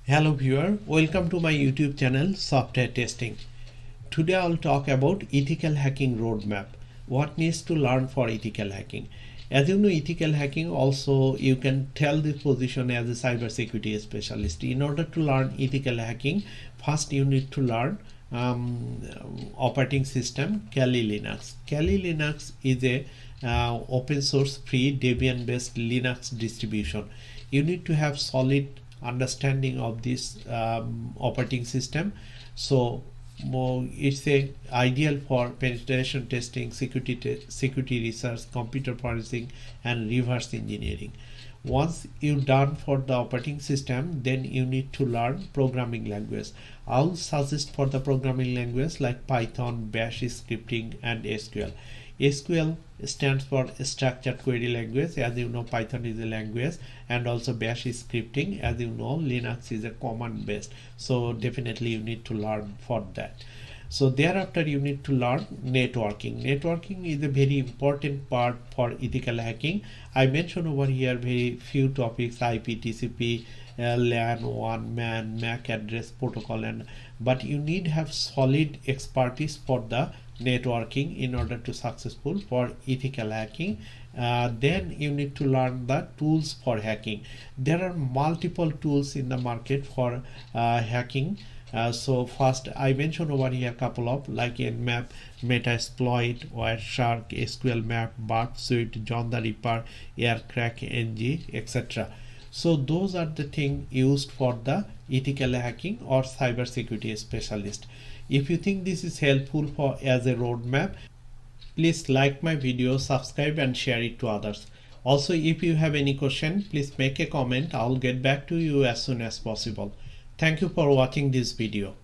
Hello viewer, welcome to my YouTube channel Software Testing. Today I'll talk about ethical hacking roadmap. What needs to learn for ethical hacking? As you know, ethical hacking also you can tell this position as a cybersecurity specialist. In order to learn ethical hacking, first you need to learn operating system Kali Linux. Kali Linux is a open source free Debian based Linux distribution. You need to have solid understanding of this operating system, so it's a ideal for penetration testing, security research, computer forensic, and reverse engineering. Once you're done for the operating system, then you need to learn programming language. I'll suggest for the programming language like Python, Bash scripting, and SQL. SQL stands for structured query language. As you know, Python is a language, and also Bash scripting. As you know, Linux is a command based, so definitely you need to learn for that. So thereafter you need to learn networking. Networking is a very important part for ethical hacking. I mentioned over here very few topics: IP, TCP, LAN, WAN, MAN, MAC address protocol, but you need to have solid expertise for the networking in order to successful for ethical hacking. Then you need to learn the tools for hacking. There are multiple tools in the market for hacking. So first I mentioned over here a couple of like NMAP, Metasploit, Wireshark, SQLMap, Burp, John the Ripper, Aircrack, NG, etc. So those are the things used for the ethical hacking or cybersecurity specialist. If you think this is helpful for as a roadmap, please like my video, subscribe, and share it to others. Also, if you have any question, please make a comment. I'll get back to you as soon as possible. Thank you for watching this video.